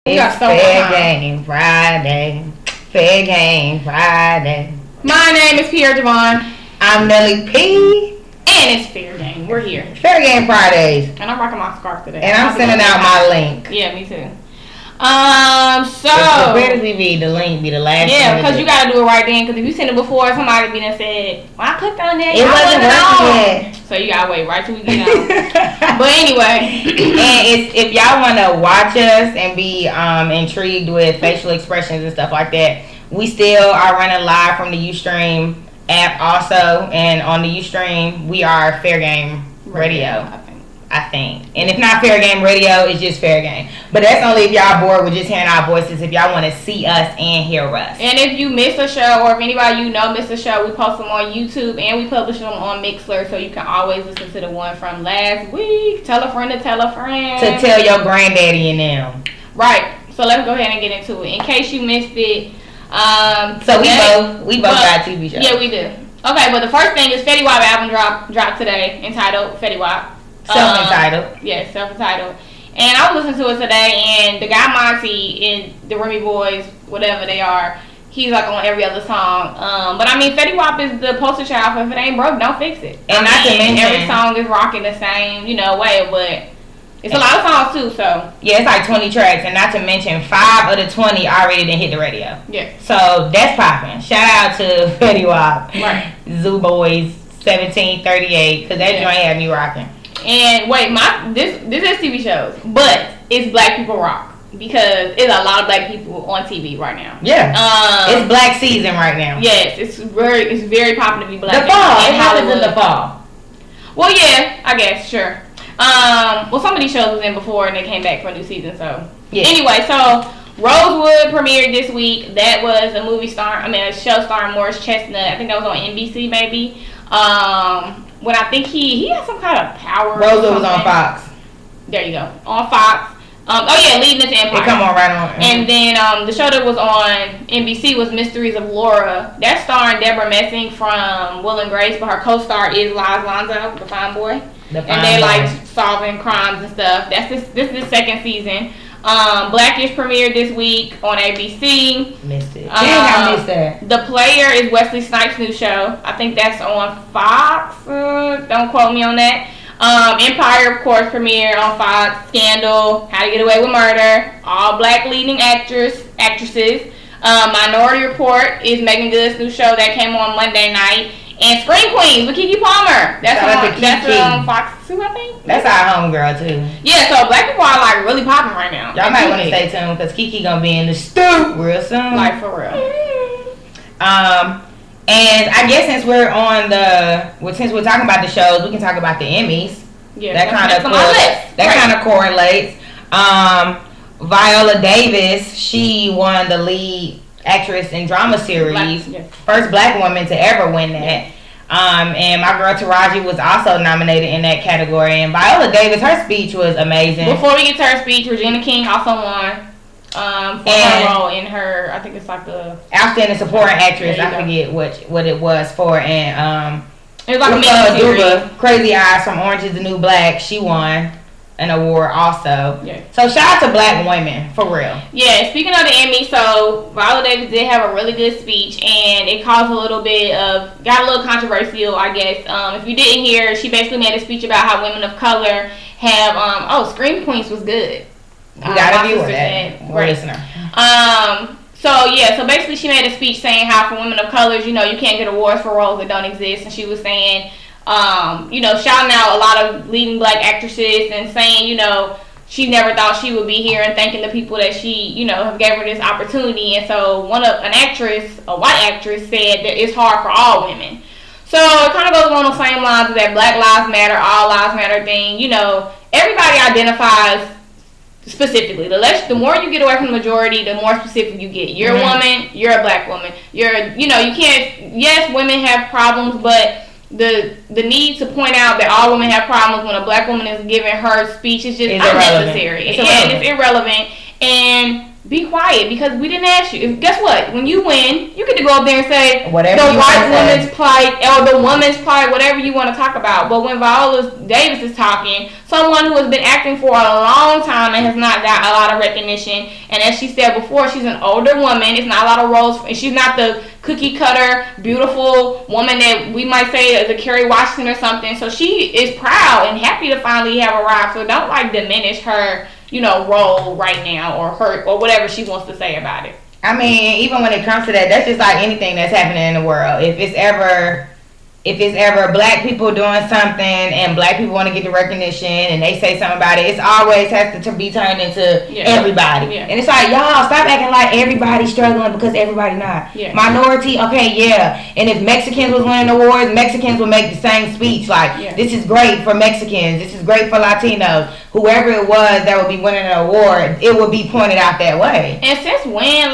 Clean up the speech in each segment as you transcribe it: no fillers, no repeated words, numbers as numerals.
It's Fair Game Friday. Fair Game Friday. My name is Pierre Javon. I'm Nelly P. And it's Fair Game. We're here. Fair Game Fridays. And I'm rocking my scarf today. And I'm sending out my link. Yeah, me too. Where does it be? The link be the last. Yeah, because you gotta do it right then. Because if you send it before, somebody be done said, "Well, I clicked on that. It wasn't working yet." So you gotta wait right till we get out. But anyway, and if y'all want to watch us and be intrigued with facial expressions and stuff like that, we still are running live from the Ustream app also, and on the Ustream we are Fair Game Radio. I think. And if not Fair Game Radio, it's just Fair Game. But that's only if y'all bored with just hearing our voices, if y'all want to see us and hear us. And if you miss a show, or if anybody you know missed a show, we post them on YouTube and we publish them on Mixler, so you can always listen to the one from last week. Tell a friend to tell a friend. To tell your granddaddy and them. Right. So let's go ahead and get into it. In case you missed it. So we both got TV shows. Yeah, we do. Okay, but the first thing is Fetty Wap album dropped today, entitled Fetty Wap. Self-entitled. Yes, self-entitled. And I was listening to it today, and the guy Monty and the Remy Boys, whatever they are, he's like on every other song. But I mean, Fetty Wap is the poster child for if it ain't broke, don't fix it. And not to mention, every song is rocking the same, way, but it's a lot of songs too, so. Yeah, it's like 20 tracks, and not to mention 5 of the 20 already didn't hit the radio. Yeah. So that's popping. Shout out to Fetty Wap. Right. Zoo Boys 1738, because that joint had me rocking. And wait, this is TV shows, but it's Black People Rock, because it's a lot of black people on TV right now. Yeah. It's black season right now. Yes, it's very popular to be black. The fall. It happens in the fall. Well, yeah, I guess, sure. Well, some of these shows was in before and they came back for a new season, so. Yeah. Anyway, so Rosewood premiered this week. That was a show starring Morris Chestnut. I think that was on NBC maybe. When I think he had some kind of power. Rosewood was on Fox. There you go. On Fox. Leading into Empire. It come on right on. And then the show that was on NBC was Mysteries of Laura. That's starring Deborah Messing from Will and Grace, but her co-star is Liz Lonzo, the fine boy. And they like solving crimes and stuff. This is the second season. Blackish premiered this week on ABC. Missed it. I missed that. The Player is Wesley Snipes' new show. I think that's on Fox. Don't quote me on that. Empire, of course, premiered on Fox. Scandal, How to Get Away with Murder, all black leading actresses. Minority Report is Megan Good's new show that came on Monday night. And Scream Queens with Keke Palmer. That's on Fox 2, I think. That's our homegirl too. Yeah, so black people are like really popping right now. Y'all might want to stay tuned because Keke gonna be in the stew real soon. Like for real. And I guess since we're talking about the shows, we can talk about the Emmys. Yeah, that kind of correlates. Viola Davis, she won the lead actress in drama series, first black woman to ever win that. And my girl Taraji was also nominated in that category. And Viola Davis, her speech was amazing. Before we get to her speech, Regina King also won for her role in her, I think it's like the outstanding supporting actress. I forget what it was for. And it was like a mini-series. Crazy Eyes from Orange Is the New Black, she won an award also. Yeah. So shout out to black women, for real. Yeah, speaking of the Emmy, so Viola Davis did have a really good speech, and it caused got a little controversial, I guess. If you didn't hear, she basically made a speech about how women of color have, Scream Queens was good. We got a viewer that, or listener. So basically she made a speech saying how for women of colors, you can't get awards for roles that don't exist, and she was saying, shouting out a lot of leading black actresses and saying, she never thought she would be here, and thanking the people that she, have gave her this opportunity. And so a white actress, said that it's hard for all women. So it kind of goes along the same lines of that Black Lives Matter, All Lives Matter thing. Everybody identifies specifically. The more you get away from the majority, the more specific you get. You're a woman, you're a black woman. You can't, yes, women have problems, but the need to point out that all women have problems when a black woman is giving her speech is just unnecessary. It's irrelevant. And be quiet because we didn't ask you. Guess what? When you win, you get to go up there and say whatever the white woman's plight or the woman's plight, whatever you want to talk about. But when Viola Davis is talking, someone who has been acting for a long time and has not got a lot of recognition, and as she said before, she's an older woman. It's not a lot of roles. And she's not the cookie cutter, beautiful woman that we might say is a Kerry Washington or something. So she is proud and happy to finally have arrived. So don't like diminish her, role right now or her or whatever she wants to say about it. I mean, even when it comes to that, that's just like anything that's happening in the world. If it's ever black people doing something and black people want to get the recognition and they say something about it, it's always has to be turned into everybody. Yeah. And it's like, y'all, stop acting like everybody's struggling because everybody not. Yeah. Minority, okay, yeah. And if Mexicans was winning awards, Mexicans would make the same speech. Like, this is great for Mexicans. This is great for Latinos. Whoever it was that would be winning an award, it would be pointed out that way. And since when,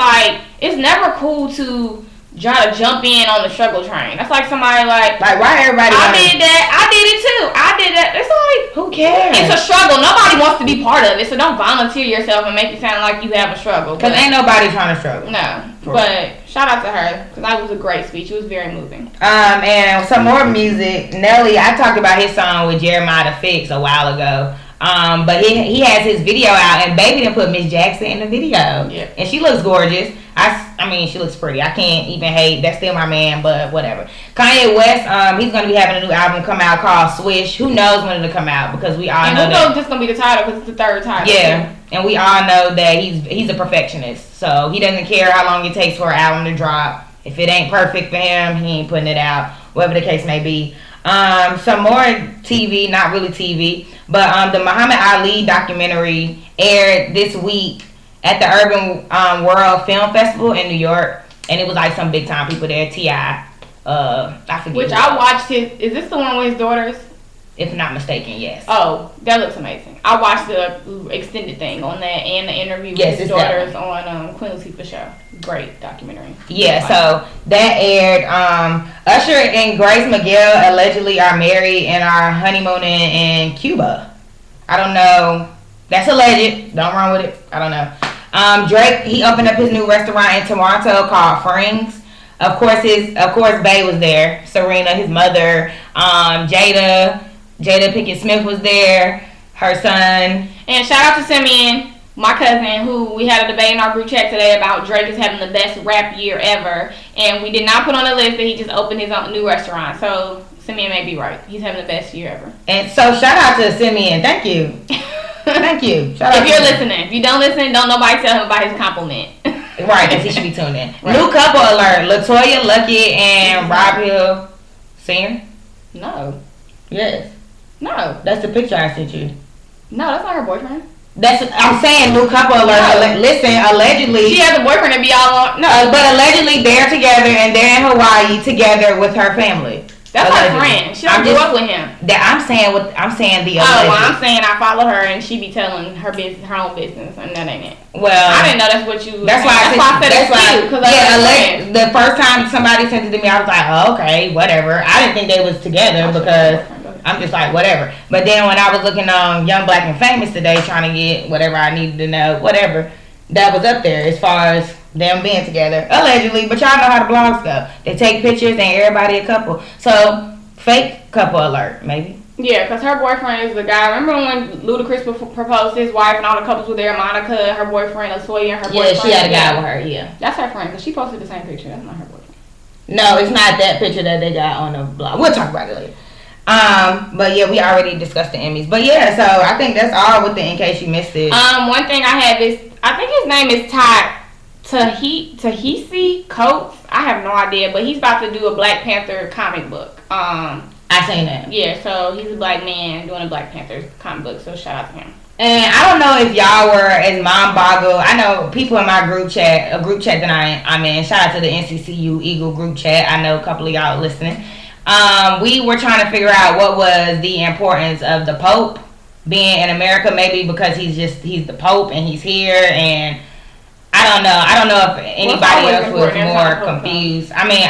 it's never cool to try to jump in on the struggle train. That's like somebody like why everybody did that. I did it too. I did that. It's like, who cares? It's a struggle. Nobody wants to be part of it. So don't volunteer yourself and make it sound like you have a struggle. Because ain't nobody trying to struggle. No. But shout out to her because that was a great speech. It was very moving. And some more music. Nelly, I talked about his song with Jeremiah the Fix a while ago. But he has his video out, and Baby done put Miss Jackson in the video. Yeah. And she looks gorgeous. I mean, she looks pretty. I can't even hate. That's still my man, but whatever. Kanye West, he's gonna be having a new album come out called Swish. Who knows when it'll come out? Because we all know who knows this gonna be the title because it's the third title. Yeah, and we all know that he's a perfectionist, so he doesn't care how long it takes for an album to drop. If it ain't perfect for him, he ain't putting it out. Whatever the case may be. Some more TV, not really TV, but the Muhammad Ali documentary aired this week at the Urban World Film Festival in New York, and it was like some big time people there. T.I. I forget. Which I watched his. Is this the one with his daughters? If not mistaken, yes. Oh, that looks amazing. I watched the extended thing on that and the interview with his daughters on Queen Latifah's show. Great documentary. Yeah, so that aired. Usher and Grace Miguel allegedly are married and are honeymooning in Cuba. I don't know. That's alleged. Don't run with it. I don't know. Drake, he opened up his new restaurant in Toronto called Frings. Of course, Bae was there. Serena, his mother, Jada Pinkett Smith was there. Her son. And shout out to Simeon, my cousin, who we had a debate in our group chat today about Drake is having the best rap year ever, and we did not put on the list that he just opened his own new restaurant. So Simeon may be right. He's having the best year ever. And so shout out to Simeon. Thank you. Thank you. Shout out if you're listening. If you don't listen, don't nobody tell him about his compliment. Right, because he should be tuned in. Right. New couple alert. LaToya Luckett and Rob Hill Sr. No. Yes. No. That's the picture I sent you. No, that's not her boyfriend. I'm saying new couple alert. No. Listen, allegedly she has a boyfriend and be all on. No, but allegedly they're together and they're in Hawaii together with her family. That's allegedly. Her friend. She don't grew up with him. I'm saying the alleged. Oh, well, I'm saying I follow her and she be telling her business, her own business, and that ain't it. Well, I didn't know that's what you. That's why I said it's cute. The first time somebody sent it to me, I was like, oh, okay, whatever. I didn't think they was together because I'm just like, whatever. But then when I was looking on Young Black and Famous today, trying to get whatever I needed to know, whatever, that was up there as far as them being together, allegedly. But y'all know how the blogs go. They take pictures and everybody a couple. So, fake couple alert, maybe. Yeah, because her boyfriend is the guy. Remember when Ludacris proposed to his wife and all the couples were there? Monica, her boyfriend, LaToya, and her boyfriend. Yeah, she had a guy with her, yeah. That's her friend, because she posted the same picture. That's not her boyfriend. No, it's not that picture that they got on the blog. We'll talk about it later. But yeah, we already discussed the Emmys. But yeah, so I think that's all with the in case you missed it. One thing I have is, I think his name is Tahisi Coates. I have no idea, but he's about to do a Black Panther comic book. I seen that. Yeah, so he's a black man doing a Black Panther comic book, so shout out to him. And I don't know if y'all were as mind-boggled. I know people in my group chat, a group chat that I'm in, shout out to the NCCU Eagle group chat. I know a couple of y'all listening. We were trying to figure out what was the importance of the Pope being in America, maybe because he's the Pope and he's here, and I don't know if anybody else was more confused. I mean,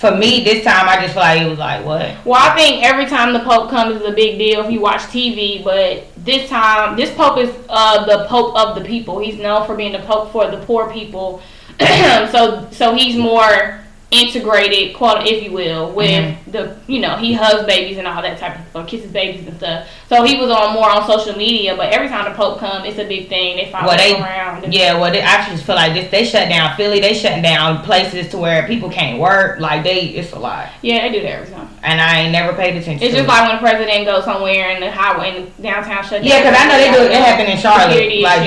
for me, this time I just feel like it was like, what? Well, I think every time the Pope comes is a big deal if you watch TV, but this time, this Pope is the Pope of the people. He's known for being the Pope for the poor people. so he's more integrated, if you will, with the, he hugs babies and all that type of, or kisses babies and stuff. So he was more on social media, but every time the Pope comes, it's a big thing. They follow him around. I just feel like this. They shut down Philly. They shutting down places to where people can't work. Like it's a lot. Yeah, they do that every time. And I ain't never paid attention. It's just like when the president goes somewhere and the highway in the downtown shut down. Yeah, because I know they do it. It happened in Charlotte. Like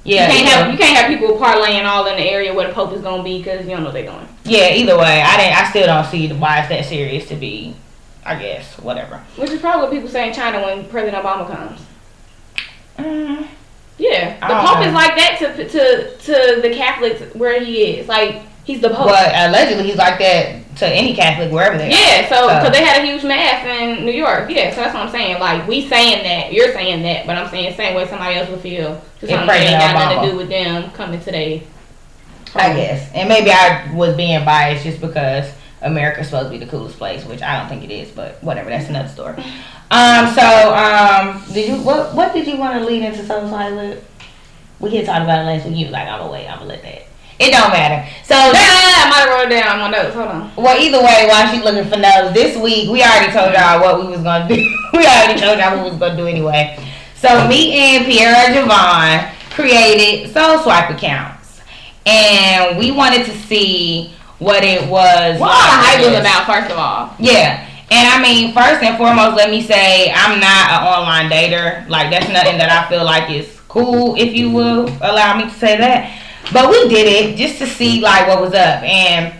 Yeah, you can't have people parlaying all in the area where the Pope is gonna be because you don't know what they're doing. Yeah, either way, I still don't see why it's that serious to be. I guess whatever. Which is probably what people say in China when President Obama comes. Yeah, the Pope is like that to the Catholics where he is. Like he's the Pope. Well, allegedly he's like that to any Catholic wherever they are. Yeah, so because they had a huge mass in New York. Yeah, so that's what I'm saying. Like we saying that, you're saying that, but I'm saying the same way somebody else would feel. Something that ain't got nothing to do with them coming today. I guess. And maybe I was being biased just because America's supposed to be the coolest place, which I don't think it is, but whatever, that's another story. What did you want to lead into Soul Silent? We had talked about it last week. You was like, I'm gonna let that. It don't matter. So I might have wrote it down on my notes. Hold on. Well, either way, while she's looking for notes, this week we already told y'all what we was gonna do. We already told y'all what we was gonna do anyway. So me and Pierre Javon created Soul Swipe accounts, and we wanted to see what it was. What all the hype was about, first of all. Yeah. And I mean, first and foremost, let me say I'm not an online dater. Like, that's nothing that I feel like is cool, if you will allow me to say that. But we did it just to see, like, what was up. And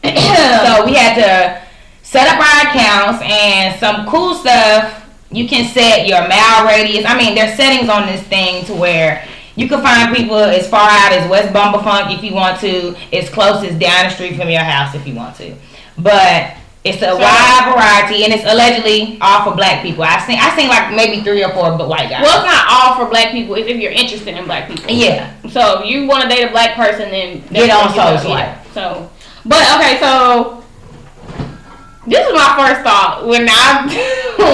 so we had to set up our accounts and some cool stuff. You can set your mile radius. I mean, there's settings on this thing to where you can find people as far out as West Bumblefuck if you want to, as close as down the street from your house if you want to. But it's a wide variety, and it's allegedly all for black people. I seen like maybe 3 or 4 but white guys. Well, it's not all for black people. It's if you're interested in black people. Yeah. So if you want to date a black person, then get on Soul Swipe. So, but okay, so this is my first thought when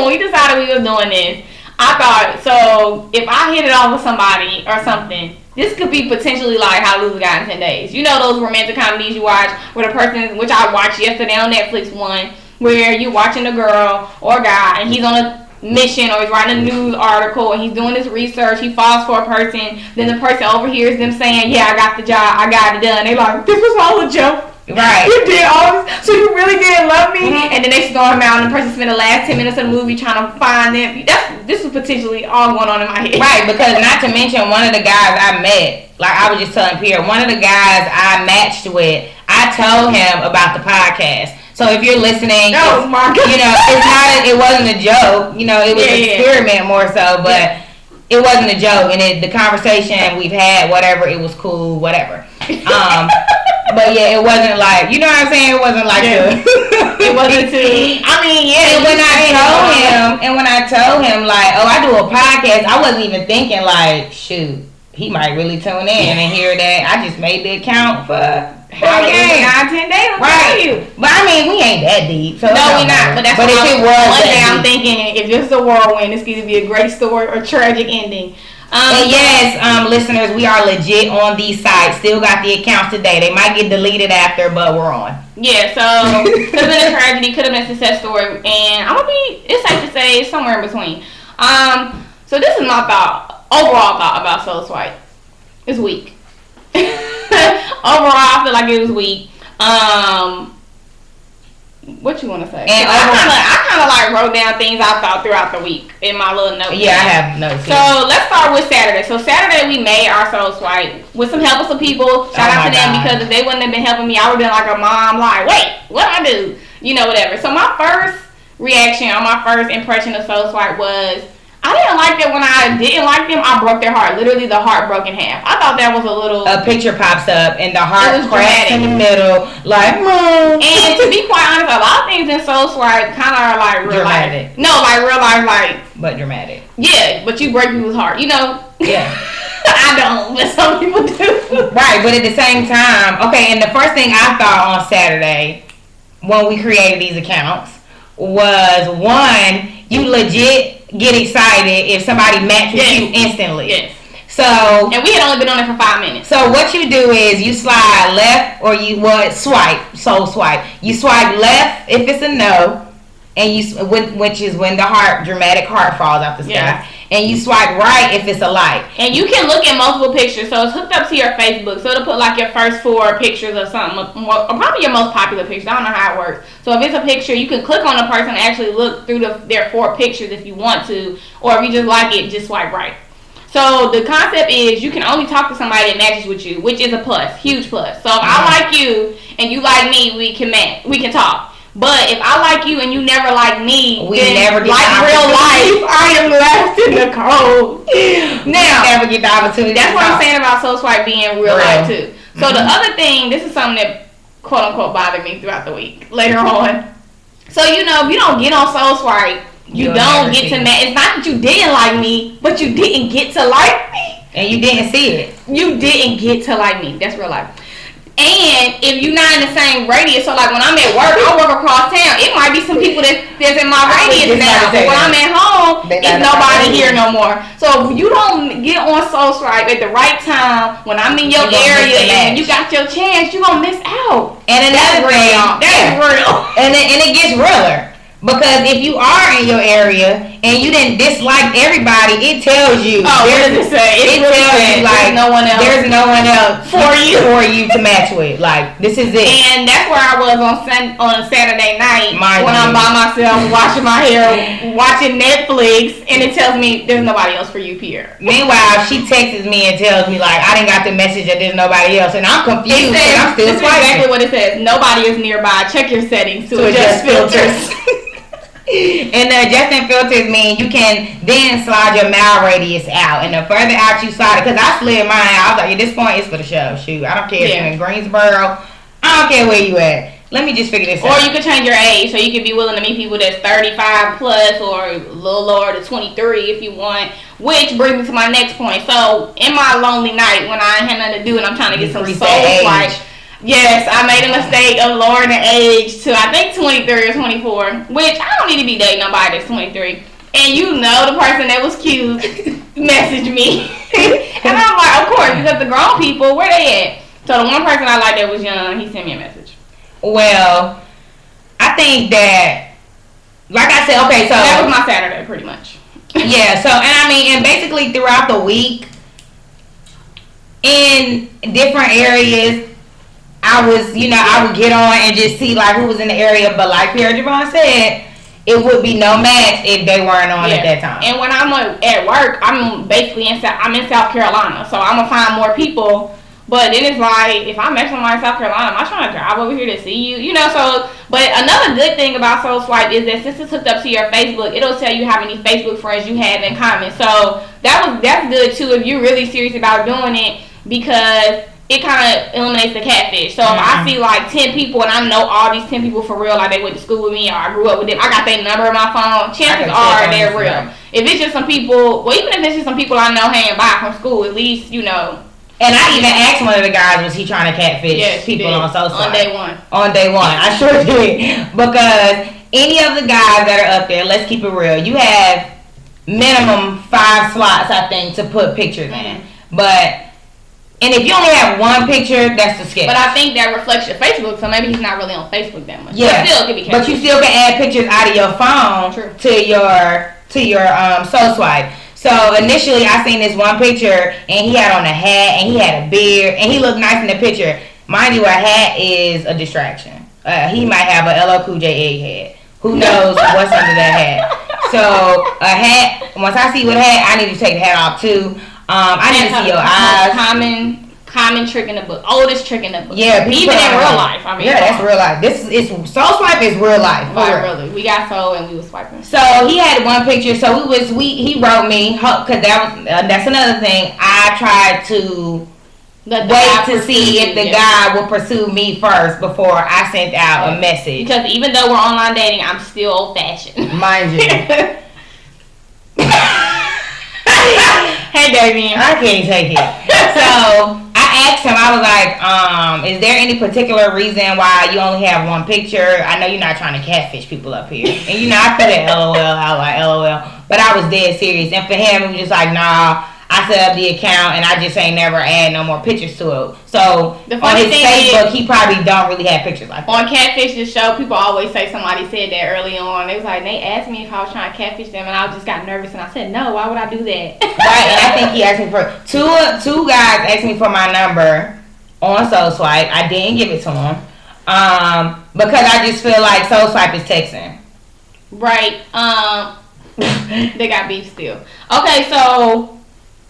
we decided we was doing this. I thought, so if I hit it off with somebody or something, this could be potentially like How to Lose a Guy in 10 Days. You know those romantic comedies you watch where the person, which I watched yesterday on Netflix, one where you're watching a girl or a guy and he's on a mission or he's writing a news article and he's doing his research, he falls for a person, then the person overhears them saying, yeah, I got the job, I got it done. They like, this was all a joke. Right. You did all this, so you really didn't love me? And then they storm out and the person spent the last 10 minutes of the movie trying to find them. This was potentially all going on in my head. Right, because not to mention one of the guys I met, like I was just telling Pierre, one of the guys I matched with, I told him about the podcast. So if you're listening, it wasn't a joke. It was an experiment more so, but it wasn't a joke. And the conversation we've had, whatever, it was cool, whatever. But yeah, it wasn't like, you know what I'm saying? It wasn't like it wasn't too. I mean, yeah. And when I told him like, oh, I do a podcast, I wasn't even thinking like, shoot, he might really tune in and hear that. I just made the account for How to Lose a Guy in 10 Days. Right. But I mean, we ain't that deep. So no, we're not. But if it was one day I'm thinking, if this is a whirlwind, it's going to be a great story or tragic ending. And yes, listeners, we are legit on these sites. Still got the accounts today. They might get deleted after, but we're on. Yeah, so could have been a tragedy, could have been a success story, and it's safe to say it's somewhere in between. So this is my overall thought about Soul Swipe. It's weak. Overall, I feel like it was weak. What you want to say? And I kind of like wrote down things I thought throughout the week in my little notes. Yeah, I have notes. So let's start with Saturday. So Saturday we made our Soul Swipe with some help of some people. Shout out to them because if they wouldn't have been helping me, I would have been like a mom, like, wait, what I do? Whatever. So my first reaction or my first impression of Soul Swipe was, I didn't like that when I didn't like them, I broke their heart. Literally, the heart broke in half. I thought that was a little... A picture pops up, and the heart cracks in the middle, like, Mom. And to be quite honest, a lot of things in Soul Swipe kind of are like real dramatic. Life. No, like real life, like... But dramatic. Yeah, but you break people's heart, Yeah. I don't, but some people do. Right, but at the same time, okay, and the first thing I thought on Saturday, when we created these accounts was, one, you legit get excited if somebody matches you instantly. Yes. So, and we had only been on it for 5 minutes. So what you do is you slide left, or you swipe. You swipe left if it's a no, and which is when the dramatic heart falls out the sky. Yes. And you swipe right if it's a like. And you can look at multiple pictures, so it's hooked up to your Facebook. So it'll put like your first 4 pictures or something, or probably your most popular pictures. I don't know how it works. So if it's a picture, you can click on the person and actually look through their 4 pictures if you want to, or if you just like it, just swipe right. So the concept is you can only talk to somebody that matches with you, which is a plus, huge plus. So if I like you and you like me, we can talk. But if I like you and you never like me, we never get like real life, I am left in the cold. Now, we never get the opportunity. That's what I'm saying about Soul Swipe being real life too. So the other thing, this is something that quote unquote bothered me throughout the week later on. So if you don't get on Soul Swipe, you don't get to match. It's not that you didn't like me, but you didn't get to like me, and you didn't see it. You didn't get to like me. That's real life. And if you're not in the same radius, so like when I'm at work, I work across town. It might be some people that's in my radius now. But when I'm at home, it's nobody here no more. So if you don't get on Soul Swipe at the right time, when I'm in your area and you got your chance, you're going to miss out. And another thing, that's real. And it gets realer. Because if you are in your area and you didn't dislike everybody, it tells you. Oh, what does it say? It tells you like there's no one else for you to match with. Like, this is it. And that's where I was on Saturday night when I'm by myself washing my hair, watching Netflix, and it tells me there's nobody else for you, Pierre. Meanwhile, she texts me and tells me like I didn't got the message that there's nobody else, and I'm confused. I'm still swiping. Exactly what it says. Nobody is nearby. Check your settings to adjust filters. And the adjusting filters mean you can then slide your mile radius out, and the further out you slide it, because I slid mine out, I was like, at this point it's for the show. Shoot, I don't care if you're in Greensboro, I don't care where you at. Let me just figure this out. Or you could change your age, so you could be willing to meet people that's 35 plus or a little lower to 23 if you want. Which brings me to my next point. So in my lonely night when I ain't had nothing to do and I'm trying to get some soul swipe. Yes, I made a mistake of lowering the age to I think 23 or 24, which I don't need to be dating nobody that's 23. And you know the person that was cute messaged me. And I'm like, of course, because the grown people, where they at? So the one person I liked that was young, he sent me a message. Well, I think that, like I said, okay, so that was my Saturday pretty much. Yeah, so, and I mean, and basically throughout the week, in different areas, I would get on and just see like who was in the area, but like Pierre Javon said, it would be no match if they weren't on at that time. And when I'm at work, I'm basically in South Carolina, so I'm gonna find more people. But then it's like, if I met somebody in South Carolina, am I trying to drive over here to see you? You know, so, but another good thing about Soul Swipe is that since it's hooked up to your Facebook, it'll tell you how many Facebook friends you have in common. So that's good too if you're really serious about doing it, because it kind of eliminates the catfish. So if I see like 10 people and I know all these 10 people for real, like they went to school with me or I grew up with them, I got their number in my phone, chances are they're real. If it's just some people, well, even if it's just some people I know hanging by from school, at least, you know. And I even asked one of the guys, was he trying to catfish people on Soul Swipe? On day one. On day one. I sure did. Because any of the guys that are up there, let's keep it real, you have minimum 5 slots, I think, to put pictures in. And if you only have one picture, that's the sketch. But I think that reflects your Facebook, so maybe he's not really on Facebook that much. Yeah. But you still can add pictures out of your phone to your Soul Swipe. So initially I seen this one picture and he had on a hat and he had a beard and he looked nice in the picture. Mind you, a hat is a distraction. He might have a LL Cool J egg head. Who knows what's under that hat. So a hat, once I see what hat, I need to take the hat off too. I need to see your eyes. Common trick in the book. Oldest trick in the book. Yeah, even in real life. I mean, yeah, that's real life. Soul Swipe is real life. Really. We got Soul and we was swiping. So he had one picture. So he wrote me, because that's another thing. I tried to wait to see if the guy would pursue me first before I sent out a message. Because even though we're online dating, I'm still old fashioned. Mind you. Hey, Damien. I can't take it. So I asked him, I was like, is there any particular reason why you only have one picture? I know you're not trying to catfish people up here. And, you know, I put it LOL, I was like, LOL. But I was dead serious. And for him, it was just like, nah, I set up the account and I just ain't never add no more pictures to it. So, on his Facebook, he probably don't really have pictures like that. On Catfish the show, people always say somebody said that early on. They was like, they asked me if I was trying to catfish them, and I just got nervous, and I said, no, why would I do that? Right, and I think he asked me for, two guys asked me for my number on Soul Swipe. I didn't give it to him. Because I just feel like Soul Swipe is texting. Right. They got beef still. Okay, so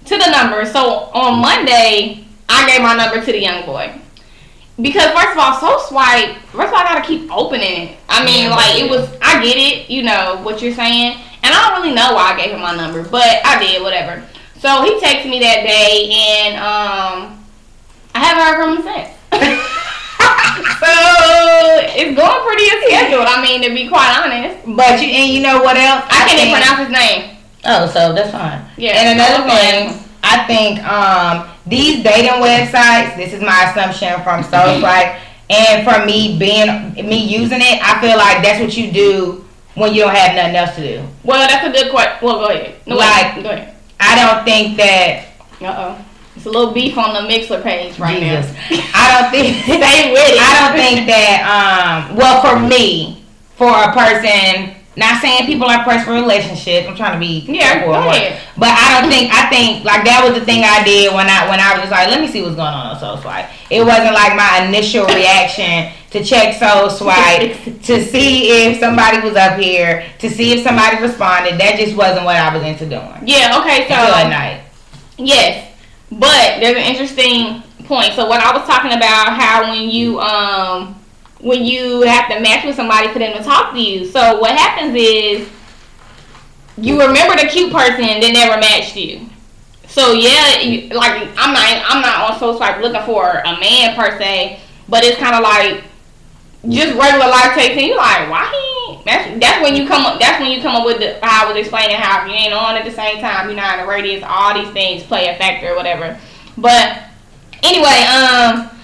to the number. So on Monday, I gave my number to the young boy. Because first of all, Soul Swipe, first of all, I gotta keep opening it. I mean, like, it was, I get it, you know, what you're saying. And I don't really know why I gave him my number, but I did, whatever. So he texted me that day, and I haven't heard from him since. So it's going pretty scheduled, I mean, to be quite honest. But you know what else? I can't even pronounce his name. Oh, so that's fine. Yeah. And another thing, I think these dating websites, this is my assumption from Soul Swipe, and from me using it, I feel like that's what you do when you don't have nothing else to do. Well, that's a good question. Well, go ahead. No, like, go ahead. I don't think that. It's a little beef on the Mixler page right now. I don't think. Stay with it. I don't think that. Well, for me, for a person. Not saying people are pressed for relationships. I'm trying to be careful. Go ahead. But I think like that was the thing I did when I was just like, let me see what's going on Soul Swipe. It wasn't like my initial reaction to check Soul Swipe to see if somebody was up here, to see if somebody responded. That just wasn't what I was into doing. Yeah, okay, so until at night. Yes. But there's an interesting point. So when I was talking about how when you have to match with somebody for them to talk to you. So what happens is you remember the cute person that never matched you. So yeah, like I'm not on Soul Swipe looking for a man per se, but it's kind of like just regular life texting. You like, why he? That's when you come up. That's when you come up with how I was explaining how if you ain't on at the same time, you're not in the radius. All these things play a factor or whatever. But anyway,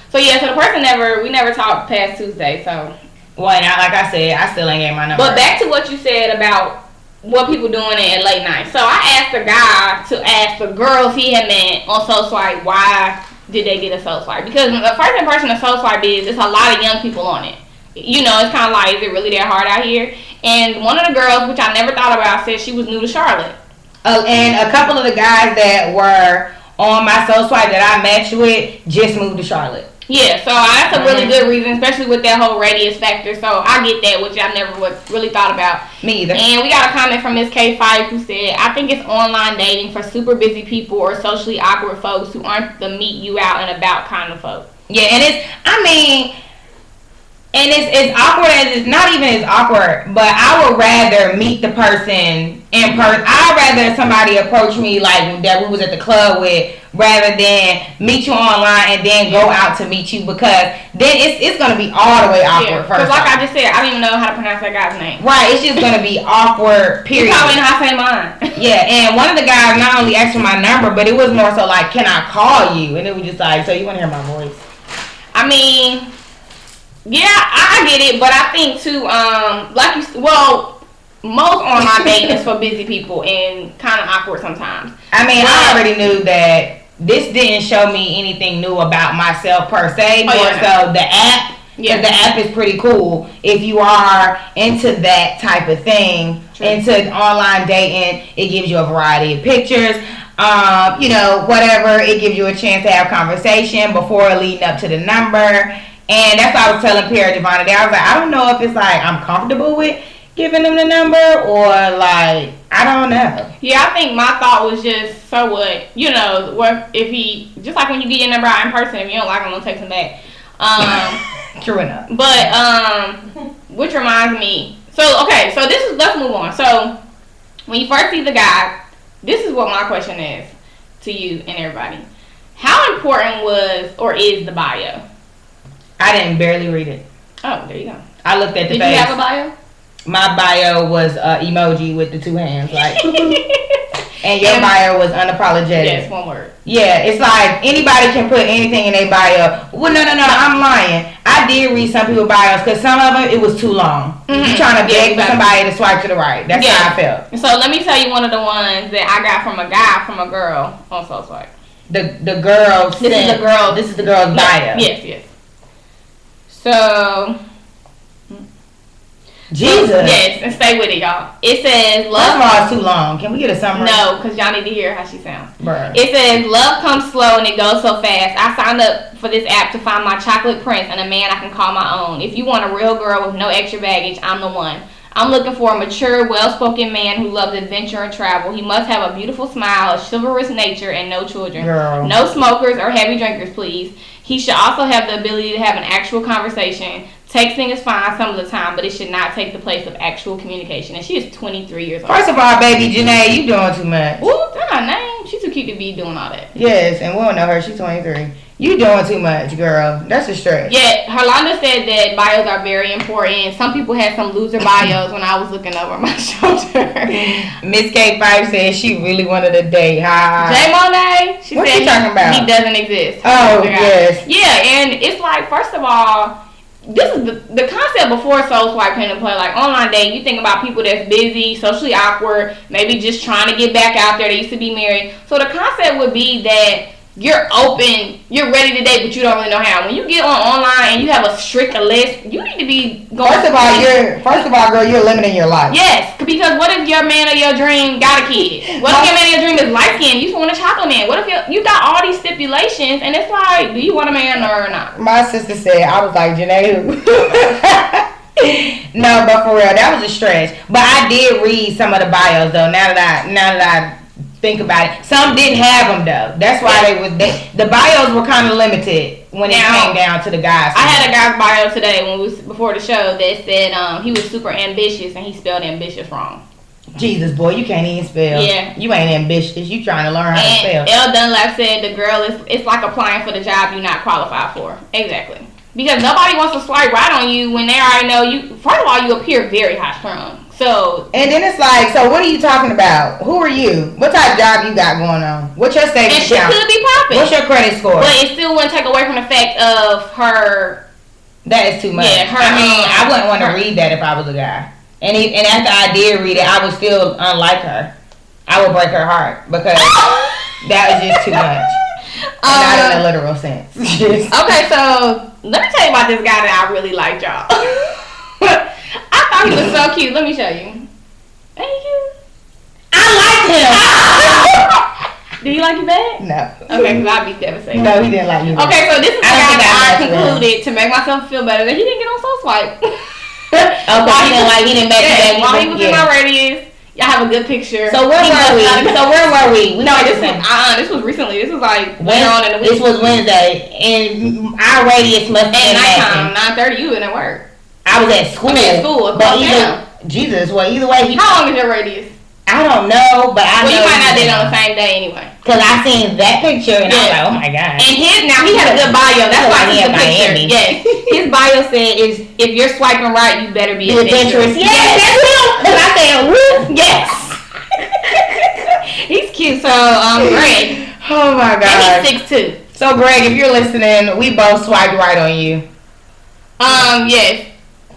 so yeah, so the person we never talked past Tuesday, so. Well, now, like I said, I still ain't get my number. But back to what you said about what people doing at late night. So I asked a guy to ask the girls he had met on Soul Swipe why did they get a Soul Swipe. Because the first impression of Soul Swipe is there's a lot of young people on it. You know, it's kind of like, is it really that hard out here? And one of the girls, which I never thought about, said she was new to Charlotte. And a couple of the guys that were on my Soul Swipe that I matched with just moved to Charlotte. Yeah, so that's a really good reason, especially with that whole radius factor. So I get that, which I never really thought about. Me either. And we got a comment from Miss K5 who said, I think it's online dating for super busy people or socially awkward folks who aren't the meet you out and about kind of folk. Yeah, and it's awkward as it's not even as awkward, but I would rather meet the person in person. I'd rather somebody approach me like that we was at the club with, rather than meet you online and then go out to meet you, because then it's gonna be all the way awkward. Because like I just said, I don't even know how to pronounce that guy's name. Right, it's just gonna be awkward. Period. You probably know how to say mine. Yeah, and one of the guys not only asked for my number, but it was more so like, can I call you? And it was just like, so you want to hear my voice? I mean. Yeah, I get it, but I think too, most online dating is for busy people and kind of awkward sometimes. I mean, I already knew that this didn't show me anything new about myself per se, so the app, because the app is pretty cool. If you are into that type of thing, into online dating, it gives you a variety of pictures. You know, whatever, it gives you a chance to have conversation before leading up to the number. And that's what I was telling Pierre Devon today. I was like, I don't know if it's like I'm comfortable with giving them the number or like, I don't know. Yeah, I think my thought was just, so what? You know, what if he, just like when you get your number out in person, if you don't like him, don't text him back. True enough. But, which reminds me, so, okay, so let's move on. So, when you first see the guy, this is what my question is to you and everybody. How important was or is the bio? I didn't barely read it. Oh, there you go. I looked at the face. Did you have a bio? My bio was emoji with the two hands. Like, And your bio was unapologetic. Yes, one word. Yeah, it's like anybody can put anything in their bio. Well, no, I'm lying. I did read some people's bios because some of them, it was too long. You trying to beg for somebody to swipe to the right. That's how I felt. So let me tell you one of the ones that I got from a guy from a girl on Soul Swipe. The girl. This is the girl's bio. Yes. So. Jesus. Yes, and stay with it, y'all. It says love. First of all, it's too long. Can we get a summary? No, because y'all need to hear how she sounds. Bruh. It says love comes slow and it goes so fast. I signed up for this app to find my chocolate prince and a man I can call my own. If you want a real girl with no extra baggage, I'm the one. I'm looking for a mature, well-spoken man who loves adventure and travel. He must have a beautiful smile, a chivalrous nature, and no children. Girl. No smokers or heavy drinkers, please. He should also have the ability to have an actual conversation. Texting is fine some of the time, but it should not take the place of actual communication. And she is 23 years old. First of all, baby Janae, you doing too much. Ooh, that's her name. She's too cute to be doing all that. Yes, and we don't know her. She's 23. You doing too much, girl. That's a stretch. Yeah, Herlanda said that bios are very important. Some people had some loser bios when I was looking over my shoulder. Miss K5 said she really wanted a date. Jay Monet, she what said you talking about? He doesn't exist. Oh, yes. Yeah, and it's like, first of all, this is the concept before Soul Swipe came into play. Like online dating, you think about people that's busy, socially awkward, maybe just trying to get back out there. They used to be married. So the concept would be that you're open, you're ready to date, but you don't really know how. When you get on online and you have a strict list, you need to be going. First of all, girl, you're limiting your life. Yes, because what if your man of your dream got a kid? What if your man of your dream is light skinned? You just want a chocolate man. What if you got all these stipulations and it's like, do you want a man or not? My sister said, I was like, Janae, who? No, but for real, that was a stretch. But I did read some of the bios though. Now that I think about it, some didn't have them though. That's why the bios were kind of limited when it came down to the guys. I had a guy's bio today before the show that said he was super ambitious and he spelled ambitious wrong. Jesus, boy, you can't even spell. Yeah, you ain't ambitious. You trying to learn how to spell. L. Dunlap said the girl it's like applying for the job you're not qualified for. Exactly. Because nobody wants to swipe right on you when they already know you. First of all, you appear very high strung. So and then it's like, so what are you talking about? Who are you? What type of job you got going on? What's your savings account? And she could be popping. What's your credit score? But it still wouldn't take away from the fact of her. That is too much. Yeah, I wouldn't want to read that if I was a guy. And after I did read it, I would still unlike her. I would break her heart because that was just too much. Not in a literal sense. Okay, so let me tell you about this guy that I really liked, y'all. I thought he was so cute. Let me show you. Ain't he cute? I liked him. Did he like you back? No. Okay, because I'd be devastated. No, he didn't like you. Okay, so this is the guy that I concluded to make myself feel better that he didn't get on Soul Swipe. He didn't make it. While he was in my radius. Y'all have a good picture. So where were we? No, this was recently. This was like later on in the week. This was Wednesday, and our radius must be at nighttime. 9:30. You in at work. I was at school. Either way, how long is your radius? I don't know, but I know. You might not did it on the same day anyway. Cause I seen that picture and I was like, oh my god. And he had a good bio. That's why he's the picture. Yes. His bio said is if you're swiping right, you better be adventurous. Yes, that's him. Cause I said, whoop. Yes. He's cute. So Greg. Oh my god. And he's 6'2". So Greg, if you're listening, we both swiped right on you. Yes.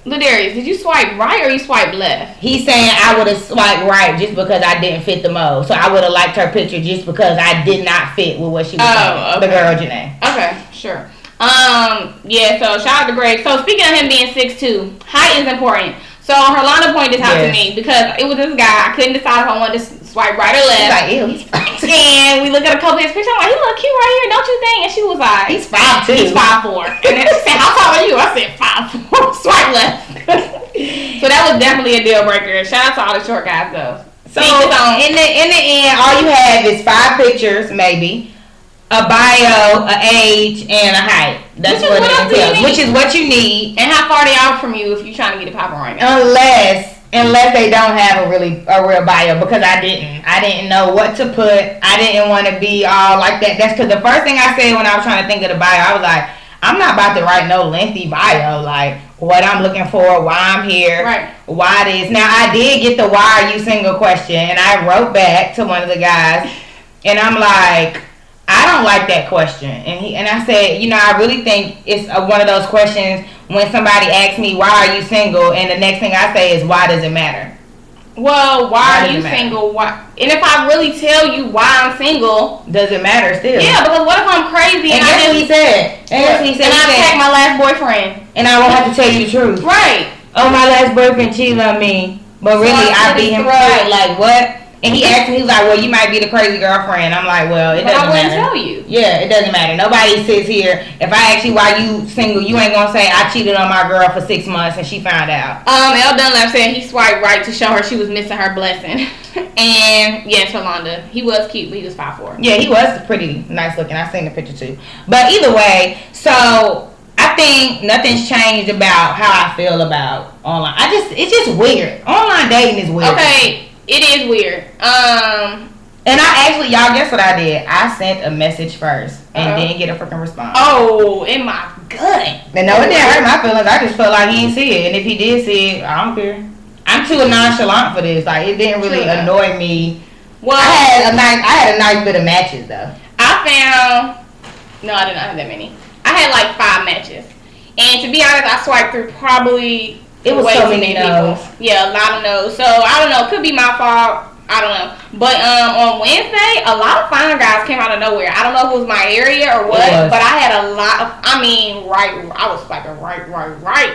Ladarius, did you swipe right or you swipe left? He's saying I would have swiped right just because I didn't fit the mold. So I would have liked her picture just because I did not fit with what she was saying. Okay. The girl Janae. Okay, sure. Yeah, so shout out to Greg. So speaking of him being 6'2", height is important. So Herlanda pointed this out to me because it was this guy. I couldn't decide if I wanted to swipe right or left. He's like, ew, he's 5'2". And we look at a couple of his pictures. I'm like, he look cute right here, don't you think? And she was like, he's 5'2". He's 5'4". And then she said, how tall are you? I said 5'4". Swipe left. So that was definitely a deal breaker. Shout out to all the short guys though. So in the end, all you have is 5 pictures, maybe, a bio, a age, and a height. That's what it entails. Which is what you need. And how far they are from you if you're trying to get it popping right now. Unless they don't have a real bio, because I didn't know what to put. I didn't want to be all like that. That's because the first thing I said when I was trying to think of the bio, I was like, I'm not about to write no lengthy bio. Like, what I'm looking for, why I'm here, right? Why this. Now I did get the "Why are you single?" question, and I wrote back to one of the guys, and I'm like, I don't like that question, and I said, you know, I really think it's one of those questions when somebody asks me why are you single, and the next thing I say is why does it matter? Well, why are you single? Why? And if I really tell you why I'm single, does it matter still? Yeah, because what if I'm crazy and that's what he said. And that's what he said. And I attack my last boyfriend, and I won't have to tell you the truth. Right? Oh, my last boyfriend cheated on me, but really I beat him up. Like what? And he asked me, he was like, well, you might be the crazy girlfriend. I'm like, well, it doesn't matter. But I wouldn't tell you. Yeah, it doesn't matter. Nobody sits here. If I ask you why you single, you ain't going to say, I cheated on my girl for 6 months and she found out. L. Dunlap said he swiped right to show her she was missing her blessing. And, yes, Rolanda, he was cute, but he was 5'4". Yeah, he was pretty nice looking. I seen the picture, too. But either way, so I think nothing's changed about how I feel about online. It's just weird. Online dating is weird. Okay. It is weird. And I actually, y'all guess what I did? I sent a message first and didn't get a freaking response. Oh, in my gut. And no, it didn't hurt my feelings. I just felt like he didn't see it. And if he did see it, I don't care. I'm too nonchalant for this. Like, it didn't really annoy me. Well, I had a nice bit of matches though. No, I did not have that many. I had like 5 matches. And to be honest, I swiped through probably it was so many no's. Yeah, a lot of no's. So I don't know. It could be my fault. I don't know. But on Wednesday, a lot of fine guys came out of nowhere. I don't know if it was my area or what, but I had a lot of. I was swiping right.